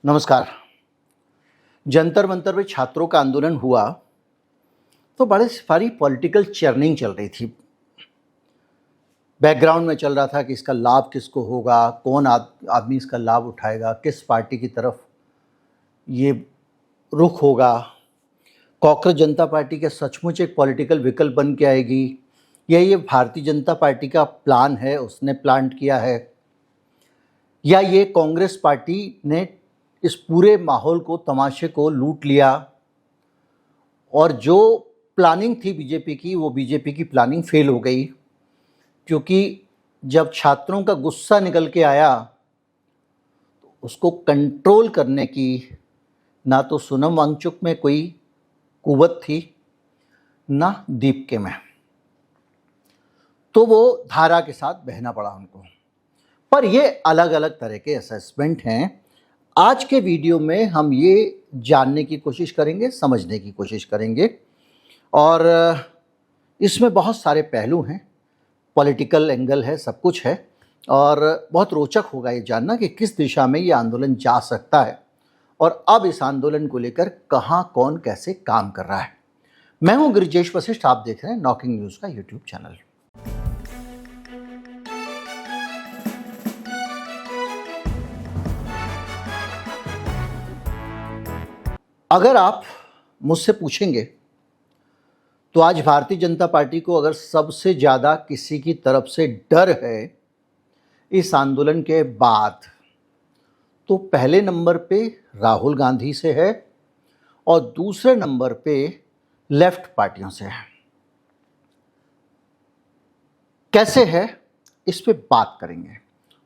नमस्कार। जंतर मंतर पे छात्रों का आंदोलन हुआ तो बड़े सारी पॉलिटिकल चर्निंग चल रही थी। बैकग्राउंड में चल रहा था कि इसका लाभ किसको होगा, कौन आदमी इसका लाभ उठाएगा, किस पार्टी की तरफ ये रुख होगा, कॉकरोच जनता पार्टी के सचमुच एक पॉलिटिकल विकल्प बन के आएगी या ये भारतीय जनता पार्टी का प्लान है, उसने प्लांट किया है, या ये कांग्रेस पार्टी ने इस पूरे माहौल को, तमाशे को लूट लिया और जो प्लानिंग थी बीजेपी की, वो बीजेपी की प्लानिंग फेल हो गई। क्योंकि जब छात्रों का गुस्सा निकल के आया तो उसको कंट्रोल करने की ना तो सोनम वांगचुक में कोई कुव्वत थी, ना दीपके में, तो वो धारा के साथ बहना पड़ा उनको। पर ये अलग अलग तरह के असेसमेंट हैं। आज के वीडियो में हम ये जानने की कोशिश करेंगे, समझने की कोशिश करेंगे, और इसमें बहुत सारे पहलू हैं, पॉलिटिकल एंगल है, सब कुछ है, और बहुत रोचक होगा ये जानना कि किस दिशा में ये आंदोलन जा सकता है और अब इस आंदोलन को लेकर कहाँ कौन कैसे काम कर रहा है। मैं हूँ गिरिजेश वशिष्ठ, आप देख रहे हैं नॉकिंग न्यूज़ का यूट्यूब चैनल। अगर आप मुझसे पूछेंगे तो आज भारतीय जनता पार्टी को अगर सबसे ज़्यादा किसी की तरफ से डर है इस आंदोलन के बाद, तो पहले नंबर पे राहुल गांधी से है और दूसरे नंबर पे लेफ्ट पार्टियों से है। कैसे है इस पे बात करेंगे,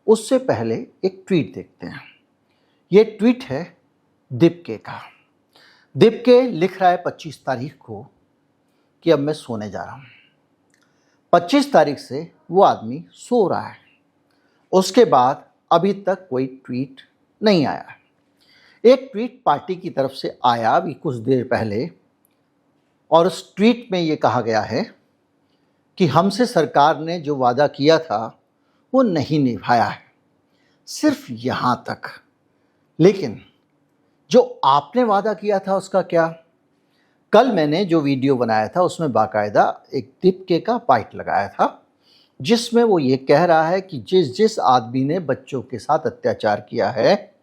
उससे पहले एक ट्वीट देखते हैं। ये ट्वीट है दीपके का। दीपके लिख रहा है 25 तारीख को कि अब मैं सोने जा रहा हूँ। 25 तारीख से वो आदमी सो रहा है। उसके बाद अभी तक कोई ट्वीट नहीं आया। एक ट्वीट पार्टी की तरफ से आया अभी कुछ देर पहले, और उस ट्वीट में ये कहा गया है कि हमसे सरकार ने जो वादा किया था वो नहीं निभाया है, सिर्फ यहाँ तक। लेकिन जो आपने वादा किया था उसका क्या? कल मैंने जो वीडियो बनाया था उसमें बाकायदा एक दीपके का बाइट लगाया था, जिसमें वो ये कह रहा है कि जिस आदमी ने बच्चों के साथ अत्याचार किया है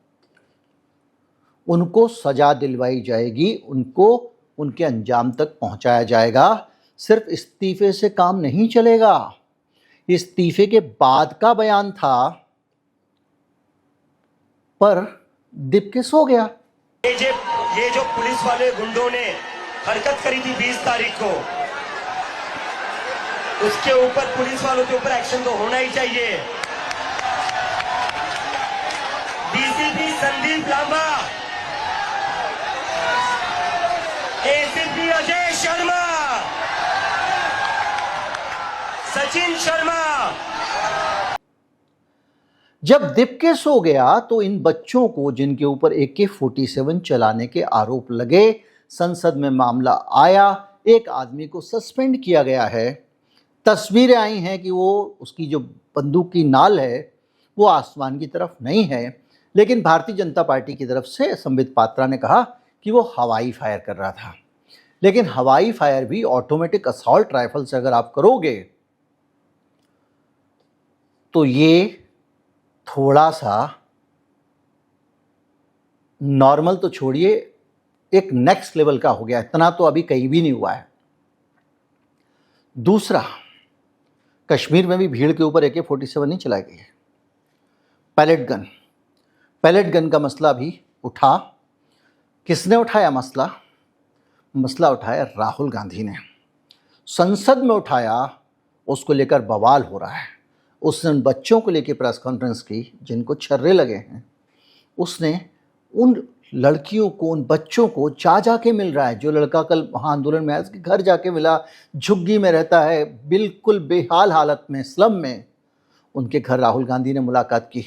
उनको सजा दिलवाई जाएगी, उनको उनके अंजाम तक पहुंचाया जाएगा। सिर्फ इस्तीफे से काम नहीं चलेगा। इस्तीफे के बाद का बयान था, पर दीपके सो गया। ये जो पुलिस वाले गुंडों ने हरकत करी थी 20 तारीख को, उसके ऊपर पुलिस वालों के ऊपर एक्शन तो होना ही चाहिए। DCP Sandeep Lamba, ACP Ajay Sharma, Sachin Sharma. जब दीपके सो गया तो इन बच्चों को, जिनके ऊपर AK-47 चलाने के आरोप लगे, संसद में मामला आया, एक आदमी को सस्पेंड किया गया है। तस्वीरें आई हैं कि वो, उसकी जो बंदूक की नाल है वो आसमान की तरफ नहीं है, लेकिन भारतीय जनता पार्टी की तरफ से संबित पात्रा ने कहा कि वो हवाई फायर कर रहा था। लेकिन हवाई फायर भी ऑटोमेटिक असॉल्ट राइफल से अगर आप करोगे तो ये थोड़ा सा, नॉर्मल तो छोड़िए, एक नेक्स्ट लेवल का हो गया। इतना तो अभी कहीं भी नहीं हुआ है। दूसरा, कश्मीर में भी भीड़ के ऊपर AK-47 नहीं चलाई गई है। पैलेट गन का मसला भी उठा। किसने उठाया मसला? मसला उठाया राहुल गांधी ने, संसद में उठाया। उसको लेकर बवाल हो रहा है। उसने उन बच्चों को लेकर प्रेस कॉन्फ्रेंस की जिनको छर्रे लगे हैं। उसने उन लड़कियों को, उन बच्चों को जा के मिल रहा है। जो लड़का कल वहाँ आंदोलन में आया, उसके घर जाके मिला। झुग्गी में रहता है, बिल्कुल बेहाल हालत में, स्लम में। उनके घर राहुल गांधी ने मुलाकात की।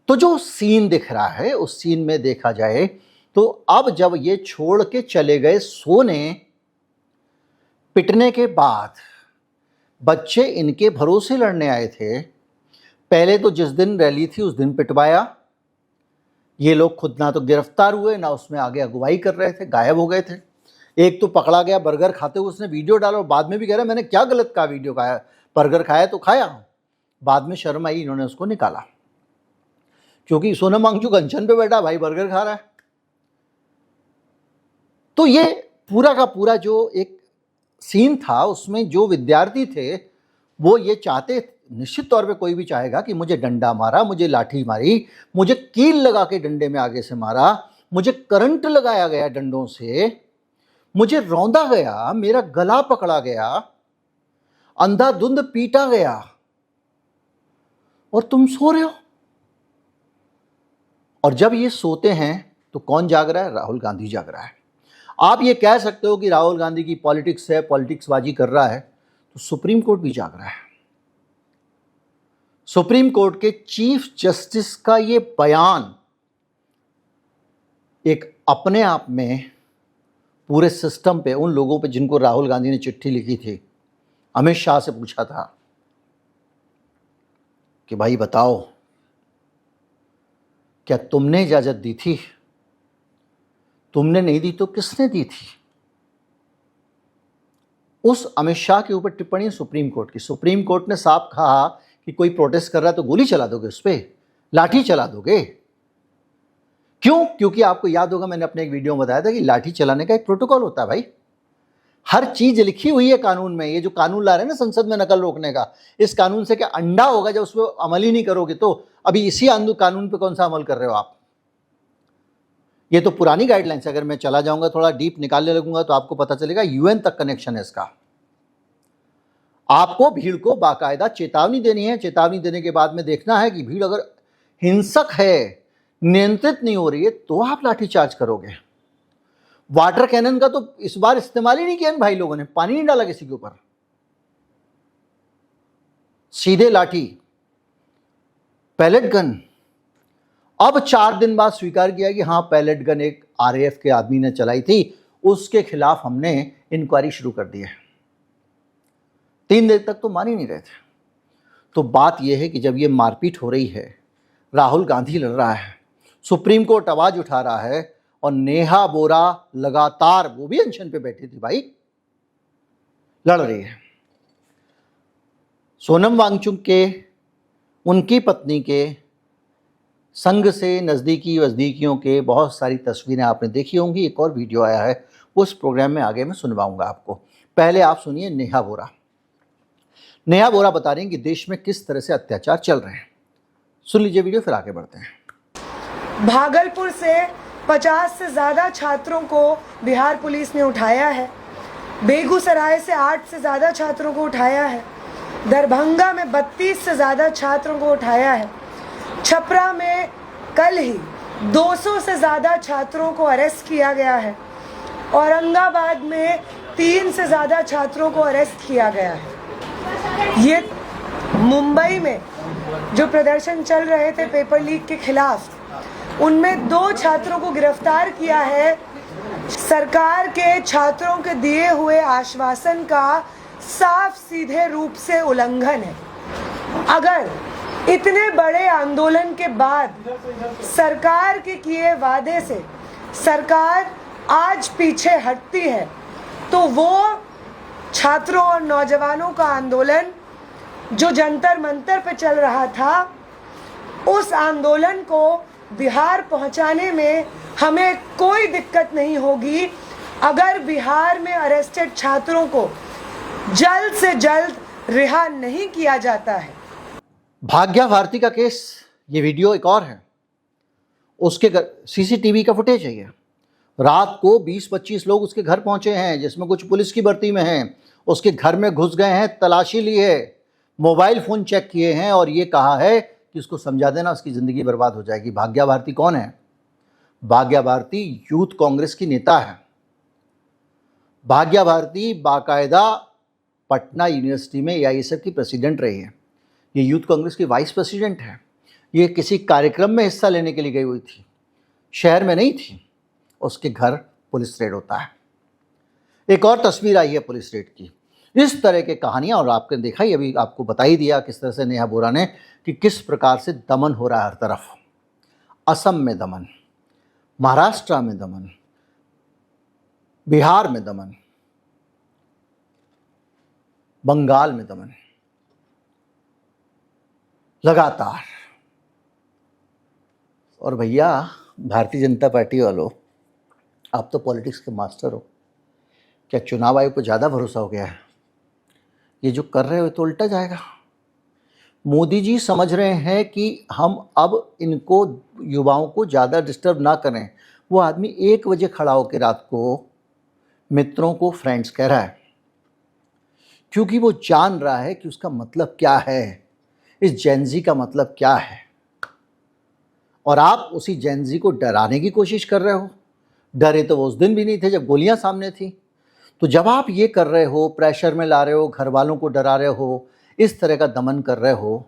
तो जो सीन दिख रहा है, उस सीन में देखा जाए तो अब जब ये छोड़ के चले गए सोने, पिटने के बाद बच्चे इनके भरोसे लड़ने आए थे। पहले तो जिस दिन रैली थी उस दिन पिटवाया, ये लोग खुद ना तो गिरफ्तार हुए, ना उसमें आगे अगुवाई कर रहे थे, गायब हो गए थे। एक तो पकड़ा गया बर्गर खाते हुए, उसने वीडियो डाला और बाद में भी कह रहा है मैंने क्या गलत कहा, वीडियो खाया, बर्गर खाया तो खाया। बाद में शर्म आई, इन्होंने उसको निकाला, क्योंकि सोनम वांगचुक अनशन पे बैठा, भाई बर्गर खा रहा है। तो ये पूरा का पूरा जो एक सीन था, उसमें जो विद्यार्थी थे वो ये चाहते, निश्चित तौर पे कोई भी चाहेगा कि मुझे डंडा मारा, मुझे लाठी मारी, मुझे कील लगा के डंडे में आगे से मारा, मुझे करंट लगाया गया डंडों से, मुझे रौंदा गया, मेरा गला पकड़ा गया, अंधाधुंध पीटा गया, और तुम सो रहे हो। और जब ये सोते हैं तो कौन जाग रहा है? राहुल गांधी जाग रहा है। आप ये कह सकते हो कि राहुल गांधी की पॉलिटिक्स है, पॉलिटिक्स बाजी कर रहा है, तो सुप्रीम कोर्ट भी जाग रहा है। सुप्रीम कोर्ट के चीफ जस्टिस का ये बयान एक अपने आप में पूरे सिस्टम पे, उन लोगों पे जिनको राहुल गांधी ने चिट्ठी लिखी थी, अमित शाह से पूछा था कि भाई बताओ, क्या तुमने इजाजत दी थी? तुमने नहीं दी तो किसने दी थी? उस अमित शाह के ऊपर टिप्पणी सुप्रीम कोर्ट की। सुप्रीम कोर्ट ने साफ कहा कि कोई प्रोटेस्ट कर रहा है तो गोली चला दोगे, उस पर लाठी चला दोगे। क्यों? क्योंकि आपको याद होगा, मैंने अपने एक वीडियो में बताया था कि लाठी चलाने का एक प्रोटोकॉल होता है भाई। हर चीज लिखी हुई है कानून में। ये जो कानून ला रहे हैं ना संसद में नकल रोकने का, इस कानून से क्या अंडा होगा जब उस पर अमल ही नहीं करोगे? तो अभी इसी कानून पे कौन सा अमल कर रहे हो आप? ये तो पुरानी गाइडलाइंस है। अगर मैं चला जाऊंगा, थोड़ा डीप निकालने लगूंगा, तो आपको पता चलेगा यूएन तक कनेक्शन है इसका। आपको भीड़ को बाकायदा चेतावनी देनी है। चेतावनी देने के बाद में देखना है कि भीड़ अगर हिंसक है, नियंत्रित नहीं हो रही है, तो आप लाठीचार्ज करोगे। वाटर कैनन का तो इस बार इस्तेमाल ही नहीं किया भाई लोगों ने, पानी नहीं डाला किसी के ऊपर, सीधे लाठी, पैलेट गन। अब 4 दिन बाद स्वीकार किया कि हाँ, पैलेट गन एक आरएएफ के आदमी ने चलाई थी, उसके खिलाफ हमने इंक्वायरी शुरू कर दी है। 3 दिन तक तो मान ही नहीं रहे थे। तो बात यह है कि जब ये मारपीट हो रही है, राहुल गांधी लड़ रहा है, सुप्रीम कोर्ट आवाज उठा रहा है, और नेहा बोरा लगातार, वो भी अनशन पे बैठी थी भाई, लड़ रही है। सोनम वांगचुक के, उनकी पत्नी के संग से नज़दीकियों के बहुत सारी तस्वीरें आपने देखी होंगी। एक और वीडियो आया है, उस प्रोग्राम में आगे मैं सुनवाऊंगा आपको। पहले आप सुनिए नेहा बोरा। नेहा बोरा बता रही हैं कि देश में किस तरह से अत्याचार चल रहे हैं। सुन लीजिए वीडियो, फिर आगे बढ़ते हैं। भागलपुर से 50 से ज़्यादा छात्रों को बिहार पुलिस ने उठाया है। बेगूसराय से 8 से ज़्यादा छात्रों को उठाया है। दरभंगा में 32 से ज़्यादा छात्रों को उठाया है। छपरा में कल ही 200 से ज़्यादा छात्रों को अरेस्ट किया गया है। औरंगाबाद में 3 से ज़्यादा छात्रों को अरेस्ट किया गया है। ये मुंबई में जो प्रदर्शन चल रहे थे पेपर लीक के खिलाफ, उनमें 2 छात्रों को गिरफ्तार किया है। सरकार के छात्रों के दिए हुए आश्वासन का साफ सीधे रूप से उल्लंघन है। अगर इतने बड़े आंदोलन के बाद सरकार के किए वादे से सरकार आज पीछे हटती है, तो वो छात्रों और नौजवानों का आंदोलन जो जंतर मंतर पे चल रहा था, उस आंदोलन को बिहार पहुंचाने में हमें कोई दिक्कत नहीं होगी अगर बिहार में अरेस्टेड छात्रों को जल्द से जल्द रिहा नहीं किया जाता है। भाग्या भारती का केस, ये वीडियो एक और है, उसके सीसीटीवी का फुटेज है। ये रात को 20-25 लोग उसके घर पहुंचे हैं, जिसमें कुछ पुलिस की भर्ती में हैं। उसके घर में घुस गए हैं, तलाशी ली है, मोबाइल फ़ोन चेक किए हैं, और ये कहा है कि उसको समझा देना, उसकी ज़िंदगी बर्बाद हो जाएगी। भाग्या भारती कौन है? भाग्या भारती यूथ कांग्रेस की नेता है। भाग्या भारती बाकायदा पटना यूनिवर्सिटी में एआईएसएफ की प्रेसिडेंट रही है। ये यूथ कांग्रेस की वाइस प्रेसिडेंट है। ये किसी कार्यक्रम में हिस्सा लेने के लिए गई हुई थी, शहर में नहीं थी। उसके घर पुलिस रेड होता है। एक और तस्वीर आई है पुलिस रेड की। इस तरह के कहानियां, और आपने देखा ही, अभी आपको बता ही दिया किस तरह से नेहा बोरा ने, कि किस प्रकार से दमन हो रहा है हर तरफ। असम में दमन, महाराष्ट्र में दमन, बिहार में दमन, बंगाल में दमन, लगातार। और भैया भारतीय जनता पार्टी वालों, आप तो पॉलिटिक्स के मास्टर हो, क्या चुनाव आयोग को ज़्यादा भरोसा हो गया है? ये जो कर रहे हो तो उल्टा जाएगा। मोदी जी समझ रहे हैं कि हम अब इनको युवाओं को ज़्यादा डिस्टर्ब ना करें। वो आदमी 1 बजे खड़ा होकर रात को मित्रों को फ्रेंड्स कह रहा है, क्योंकि वो जान रहा है कि उसका मतलब क्या है, इस जेनजी का मतलब क्या है। और आप उसी जेनजी को डराने की कोशिश कर रहे हो। डरे तो वो उस दिन भी नहीं थे जब गोलियां सामने थी। तो जब आप ये कर रहे हो, प्रेशर में ला रहे हो, घर वालों को डरा रहे हो, इस तरह का दमन कर रहे हो,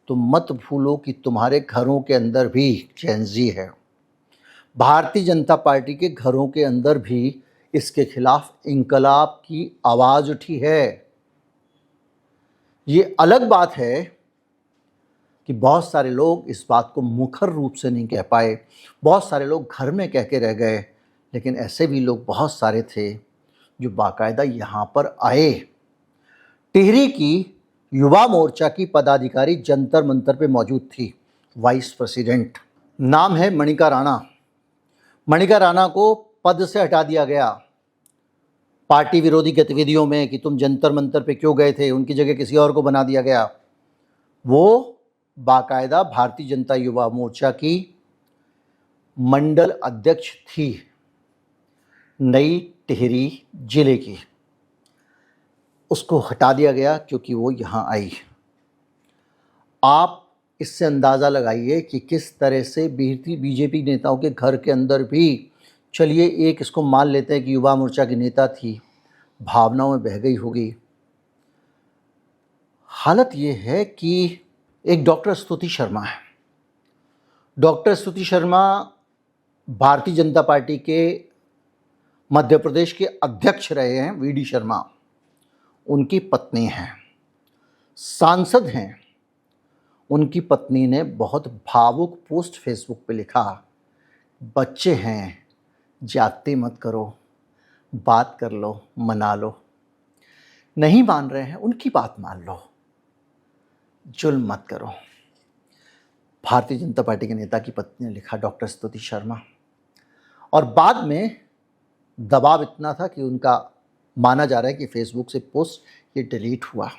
तो मत भूलो कि तुम्हारे घरों के अंदर भी जेनजी है। भारतीय जनता पार्टी के घरों के अंदर भी इसके खिलाफ इंकलाब की आवाज़ उठी है। ये अलग बात है कि बहुत सारे लोग इस बात को मुखर रूप से नहीं कह पाए, बहुत सारे लोग घर में कह के रह गए, लेकिन ऐसे भी लोग बहुत सारे थे जो बाकायदा यहाँ पर आए। टिहरी की युवा मोर्चा की पदाधिकारी जंतर मंतर पे मौजूद थी, वाइस प्रेसिडेंट, नाम है मणिका राणा। मणिका राणा को पद से हटा दिया गया पार्टी विरोधी गतिविधियों में कि तुम जंतर मंतर पे क्यों गए थे, उनकी जगह किसी और को बना दिया गया। वो बाकायदा भारतीय जनता युवा मोर्चा की मंडल अध्यक्ष थी, नई टिहरी जिले की। उसको हटा दिया गया क्योंकि वो यहाँ आई। आप इससे अंदाज़ा लगाइए कि किस तरह से बीजेपी नेताओं के घर के अंदर भी, चलिए एक इसको मान लेते हैं कि युवा मोर्चा की नेता थी, भावनाओं में बह गई होगी। हालत ये है कि एक डॉक्टर स्तुति शर्मा है। डॉक्टर स्तुति शर्मा भारतीय जनता पार्टी के मध्य प्रदेश के अध्यक्ष रहे हैं, वीडी शर्मा उनकी पत्नी हैं, सांसद हैं। उनकी पत्नी ने बहुत भावुक पोस्ट फेसबुक पे लिखा, बच्चे हैं, जाति मत करो, बात कर लो, मना लो, नहीं मान रहे हैं उनकी बात मान लो, जुल्म मत करो। भारतीय जनता पार्टी के नेता की पत्नी ने लिखा, डॉक्टर स्तुति शर्मा। और बाद में दबाव इतना था कि उनका माना जा रहा है कि फेसबुक से पोस्ट ये डिलीट हुआ।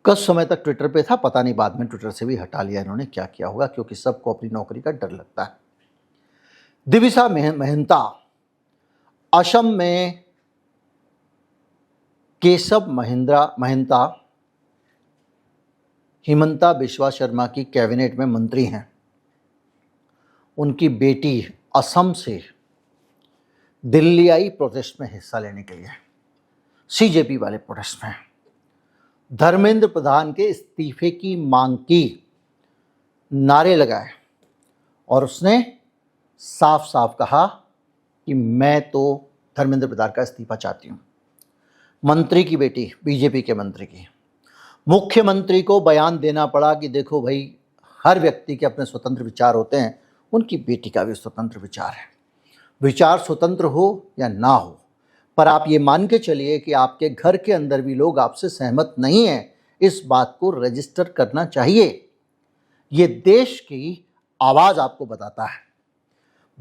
कुछ समय तक ट्विटर पे था, पता नहीं बाद में ट्विटर से भी हटा लिया इन्होंने, क्या किया होगा, क्योंकि सबको अपनी नौकरी का डर लगता है। दिविसा महंता, असम में केशव महंता हिमंता बिश्वा शर्मा की कैबिनेट में मंत्री हैं। उनकी बेटी असम से दिल्ली आई प्रोटेस्ट में हिस्सा लेने के लिए, सीजेपी वाले प्रोटेस्ट में। धर्मेंद्र प्रधान के इस्तीफे की मांग की, नारे लगाए, और उसने साफ साफ कहा कि मैं तो धर्मेंद्र प्रधान का इस्तीफा चाहती हूँ। मंत्री की बेटी, बीजेपी के मंत्री की, मुख्यमंत्री को बयान देना पड़ा कि देखो भाई, हर व्यक्ति के अपने स्वतंत्र विचार होते हैं, उनकी बेटी का भी स्वतंत्र विचार है। विचार स्वतंत्र हो या ना हो, पर आप ये मान के चलिए कि आपके घर के अंदर भी लोग आपसे सहमत नहीं हैं, इस बात को रजिस्टर करना चाहिए। ये देश की आवाज़ आपको बताता है।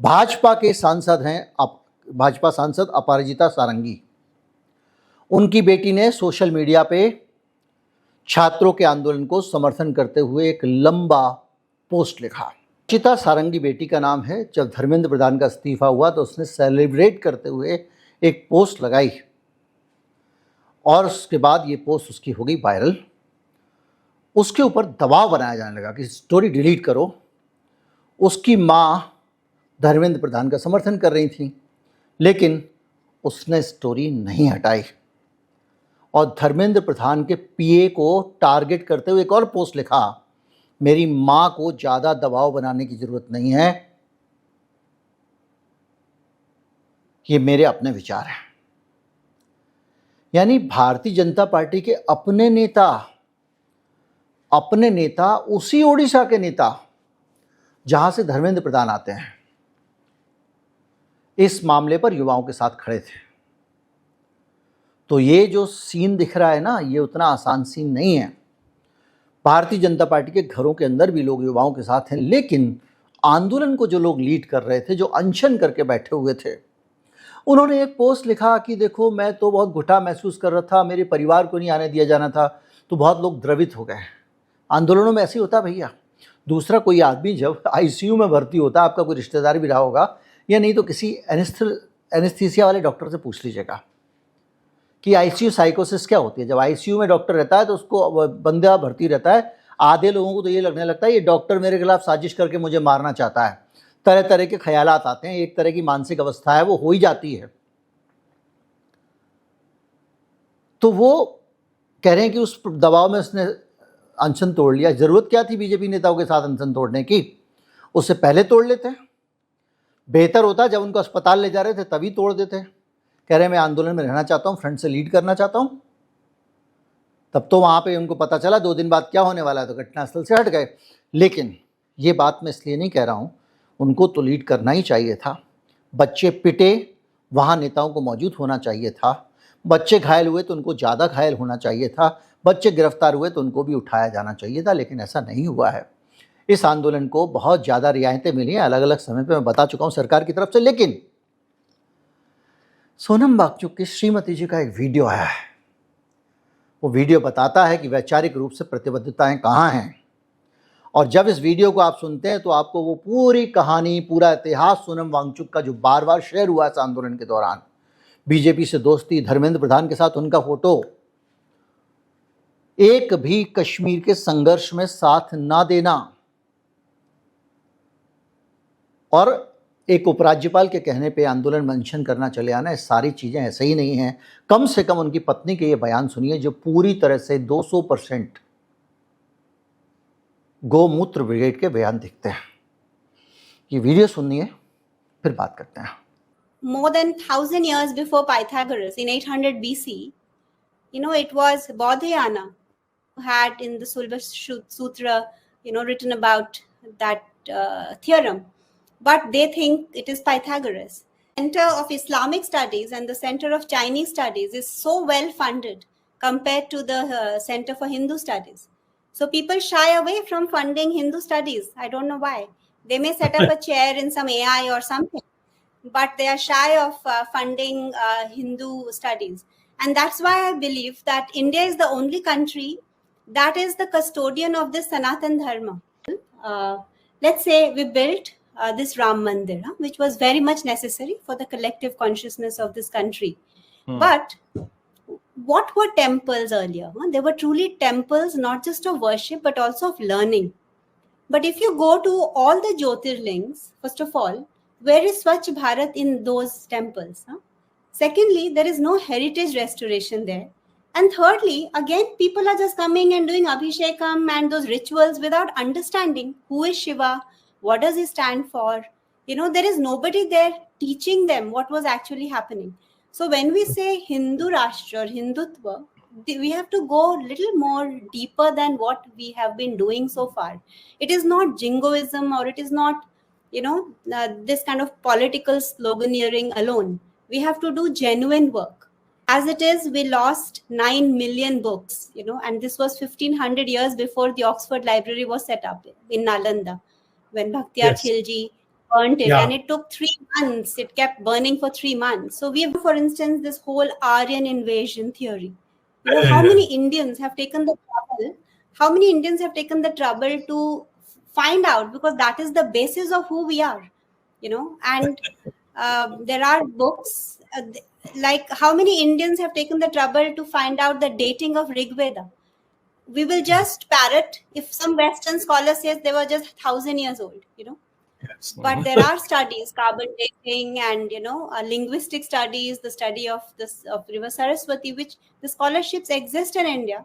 भाजपा के सांसद हैं, भाजपा सांसद अपराजिता सारंगी, उनकी बेटी ने सोशल मीडिया पे छात्रों के आंदोलन को समर्थन करते हुए एक लंबा पोस्ट लिखा। अपराजिता सारंगी बेटी का नाम है। जब धर्मेंद्र प्रधान का इस्तीफा हुआ तो उसने सेलिब्रेट करते हुए एक पोस्ट लगाई, और उसके बाद ये पोस्ट उसकी हो गई वायरल। उसके ऊपर दबाव बनाया जाने लगा कि स्टोरी डिलीट करो। उसकी माँ धर्मेंद्र प्रधान का समर्थन कर रही थी, लेकिन उसने स्टोरी नहीं हटाई, और धर्मेंद्र प्रधान के पीए को टारगेट करते हुए एक और पोस्ट लिखा, मेरी माँ को ज़्यादा दबाव बनाने की ज़रूरत नहीं है, ये मेरे अपने विचार हैं। यानी भारतीय जनता पार्टी के अपने नेता उसी ओडिशा के नेता जहां से धर्मेंद्र प्रधान आते हैं, इस मामले पर युवाओं के साथ खड़े थे। तो ये जो सीन दिख रहा है ना, ये उतना आसान सीन नहीं है। भारतीय जनता पार्टी के घरों के अंदर भी लोग युवाओं के साथ हैं, लेकिन आंदोलन को जो लोग लीड कर रहे थे, जो अनशन करके बैठे हुए थे, उन्होंने एक पोस्ट लिखा कि देखो मैं तो बहुत घुटा महसूस कर रहा था, मेरे परिवार को नहीं आने दिया जाना था, तो बहुत लोग द्रवित हो गए। आंदोलनों में ऐसे ही होता भैया। दूसरा, कोई आदमी जब आईसीयू में भर्ती होता, आपका कोई रिश्तेदार भी रहा होगा, या नहीं तो किसी एनेस्थीसिया वाले डॉक्टर से पूछ लीजिएगा कि आईसीयू साइकोसिस क्या होती है। जब आईसीयू में डॉक्टर रहता है तो उसको बंदा भर्ती रहता है, आधे लोगों को तो ये लगने लगता है ये डॉक्टर मेरे खिलाफ साजिश करके मुझे मारना चाहता है। तरह तरह के ख्यालात आते हैं, एक तरह की मानसिक अवस्था है, वो हो ही जाती है। तो वो कह रहे हैं कि उस दबाव में उसने अनशन तोड़ लिया। ज़रूरत क्या थी बीजेपी नेताओं के साथ अनशन तोड़ने की? उससे पहले तोड़ लेते। बेहतर होता जब उनको अस्पताल ले जा रहे थे तभी तोड़ देते। कह रहे हैं मैं आंदोलन में रहना चाहता हूँ, फ्रंट से लीड करना चाहता हूँ। तब तो वहाँ पे उनको पता चला 2 दिन बाद क्या होने वाला है, तो घटनास्थल से हट गए। लेकिन ये बात मैं इसलिए नहीं कह रहा हूँ, उनको तो लीड करना ही चाहिए था। बच्चे पिटे, वहाँ नेताओं को मौजूद होना चाहिए था। बच्चे घायल हुए तो उनको ज़्यादा घायल होना चाहिए था। बच्चे गिरफ्तार हुए तो उनको भी उठाया जाना चाहिए था, लेकिन ऐसा नहीं हुआ है। इस आंदोलन को बहुत ज़्यादा रियायतें मिली हैं अलग अलग समय पे, मैं बता चुका हूँ सरकार की तरफ से। लेकिन सोनम वांगचुक की श्रीमती जी का एक वीडियो आया है। वो वीडियो बताता है कि वैचारिक रूप से प्रतिबद्धताएं कहाँ हैं। और जब इस वीडियो को आप सुनते हैं तो आपको वो पूरी कहानी, पूरा इतिहास सोनम वांगचुक का जो बार बार शेयर हुआ इस आंदोलन के दौरान, बीजेपी से दोस्ती, धर्मेंद्र प्रधान के साथ उनका फोटो, एक भी कश्मीर के संघर्ष में साथ ना देना, और एक उपराज्यपाल के कहने पे आंदोलन में अनशन करना चले आना, ये सारी चीज़ें ऐसे ही नहीं हैं। कम से कम उनकी पत्नी के ये बयान सुनिए जो पूरी तरह से 200% गोमूत्र ब्रिगेड के बयान दिखते हैं। ये वीडियो सुनिए, फिर बात करते हैं। More than 1000 years before Pythagoras, in 800 BC, it was Bodhayana who had in the Sulba Sutra, written about that theorem. But they think it is Pythagoras. Center of Islamic Studies and the Center of Chinese Studies is so well funded compared to the Center for Hindu Studies. So people shy away from funding Hindu studies. I don't know why. They may set up a chair in some AI or something, but they are shy of funding Hindu studies. And that's why I believe that India is the only country that is the custodian of this Sanatan Dharma. Let's say we built this Ram Mandir, which was very much necessary for the collective consciousness of this country. But what were temples earlier? They were truly temples, not just of worship, but also of learning. But if you go to all the Jyotirlings, first of all, where is Swachh Bharat in those temples? Secondly, there is no heritage restoration there. And thirdly, again, people are just coming and doing Abhishekam and those rituals without understanding who is Shiva, what does he stand for. There is nobody there teaching them what was actually happening. So when we say Hindu Rashtra or Hindutva, we have to go a little more deeper than what we have been doing so far. It is not jingoism, or it is not, this kind of political sloganeering alone. We have to do genuine work. As it is, we lost 9 million books, and this was 1500 years before the Oxford Library was set up in Nalanda, when Bhaktiyar Khilji burnt it, and it took 3 months. It kept burning for 3 months. So we have, for instance, this whole Aryan invasion theory. How many Indians have taken the trouble? How many Indians have taken the trouble to find out? Because that is the basis of who we are, And there are books like how many Indians have taken the trouble to find out the dating of Rig Veda? We will just parrot if some Western scholar says they were just 1,000 years old, Yes. But there are studies, carbon dating, and linguistic studies, the study of River Saraswati, which the scholarships exist in India,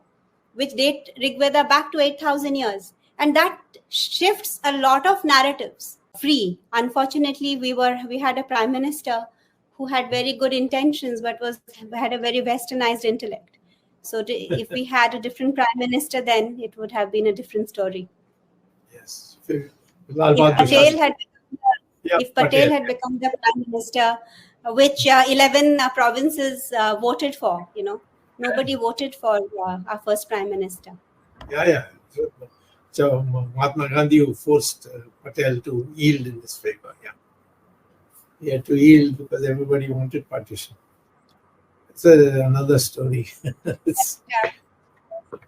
which date Rig Veda back to 8,000 years, and that shifts a lot of narratives. Free. Unfortunately, we had a prime minister who had very good intentions, but had a very westernized intellect. So if we had a different prime minister, then it would have been a different story. Yes. Lal If Bahadur Patel Shastri. had Yeah, if Patel had become the prime minister, which 11 provinces voted for, nobody voted for our first prime minister. Yeah. So Mahatma Gandhi who forced Patel to yield in his favor. Yeah, he had to yield because everybody wanted partition. It's another story.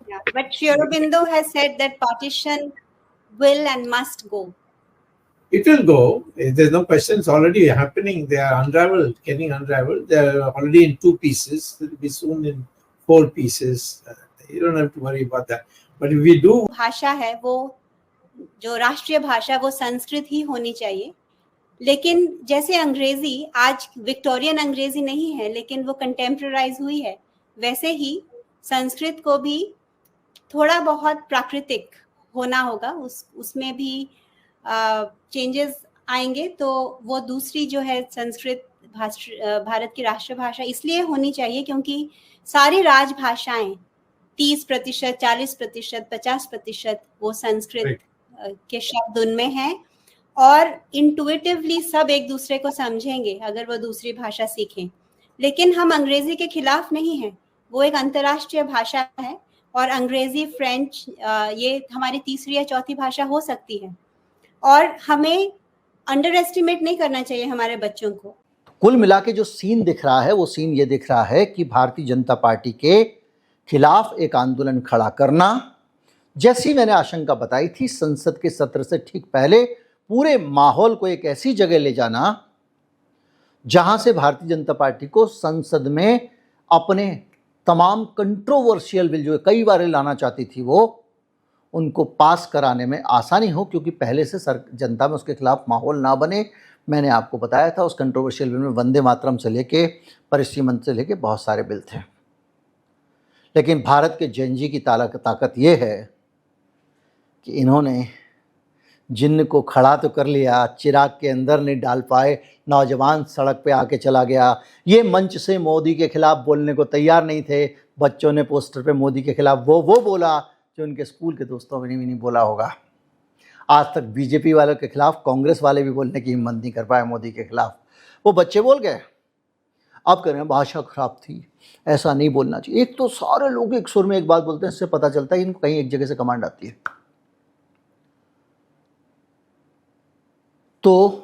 Yeah, but Sri Aurobindo has said that partition will and must go. It will go. There's no question. It's already happening. They are unraveled, getting unraveled. They are already in 2 pieces. It will be soon in 4 pieces. You don't have to worry about that. But if we do, भाषा है वो, जो राष्ट्रीय भाषा वो संस्कृत ही होनी चाहिए. लेकिन जैसे अंग्रेजी आज विक्टोरियन अंग्रेजी नहीं है, लेकिन वो कंटेम्परराइज हुई है, वैसे ही संस्कृत को भी थोड़ा बहुत प्राकृतिक होना होगा. उसमें भी चेंजेस आएंगे, तो वो दूसरी जो है संस्कृत भारत की राष्ट्रभाषा इसलिए होनी चाहिए क्योंकि सारी राजभाषाएं 30%, 40%, 50% वो संस्कृत के शब्द उनमें हैं, और इंटुइटिवली सब एक दूसरे को समझेंगे अगर वो दूसरी भाषा सीखें. लेकिन हम अंग्रेजी के खिलाफ नहीं हैं. वो एक अंतर्राष्ट्रीय भाषा है, और अंग्रेजी, फ्रेंच ये हमारी तीसरी या चौथी भाषा हो सकती है, और हमें अंडर एस्टिमेट नहीं करना चाहिए हमारे बच्चों को. कुल मिला के जो सीन दिख रहा है वो सीन ये दिख रहा है कि भारतीय जनता पार्टी के खिलाफ एक आंदोलन खड़ा करना, जैसी मैंने आशंका बताई थी, संसद के सत्र से ठीक पहले पूरे माहौल को एक ऐसी जगह ले जाना जहां से भारतीय जनता पार्टी को संसद में अपने तमाम कंट्रोवर्शियल बिल जो कई बार लाना चाहती थी वो उनको पास कराने में आसानी हो, क्योंकि पहले से जनता में उसके खिलाफ माहौल ना बने. मैंने आपको बताया था उस कंट्रोवर्शियल बिल में वंदे मातरम से लेके परिसीमन से लेके बहुत सारे बिल थे. लेकिन भारत के जेनजी की ताकत ये है कि इन्होंने जिन्न को खड़ा तो कर लिया, चिराग के अंदर नहीं डाल पाए. नौजवान सड़क पे आके चला गया. ये मंच से मोदी के खिलाफ बोलने को तैयार नहीं थे. बच्चों ने पोस्टर पे मोदी के खिलाफ वो बोला जो उनके स्कूल के दोस्तों ने भी नहीं बोला होगा. आज तक बीजेपी वालों के खिलाफ कांग्रेस वाले भी बोलने की हिम्मत नहीं कर पाए मोदी के खिलाफ. वो बच्चे बोल गए. अब कह रहे हैं भाषा खराब थी, ऐसा नहीं बोलना चाहिए. एक तो सारे लोग एक सुर में एक बात बोलते हैं, इससे पता चलता है इनको कहीं एक जगह से कमांड आती है. तो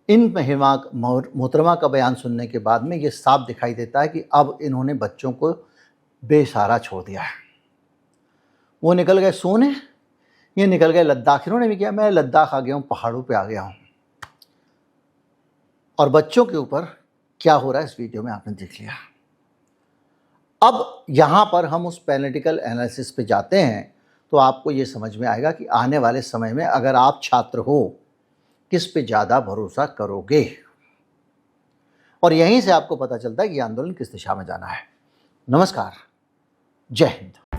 इन मोहतरमा का बयान सुनने के बाद में ये साफ दिखाई देता है कि अब इन्होंने बच्चों को बेसहारा छोड़ दिया है. वो निकल गए सोने, ये निकल गए लद्दाख. इन्होंने भी किया, मैं लद्दाख आ गया हूँ, पहाड़ों पे आ गया हूँ. और बच्चों के ऊपर क्या हो रहा है इस वीडियो में आपने देख लिया. अब यहाँ पर हम उस एनालिटिकल एनालिसिस पे जाते हैं तो आपको ये समझ में आएगा कि आने वाले समय में अगर आप छात्र हो किस पे ज़्यादा भरोसा करोगे, और यहीं से आपको पता चलता है कि आंदोलन किस दिशा में जाना है. नमस्कार, जय हिंद.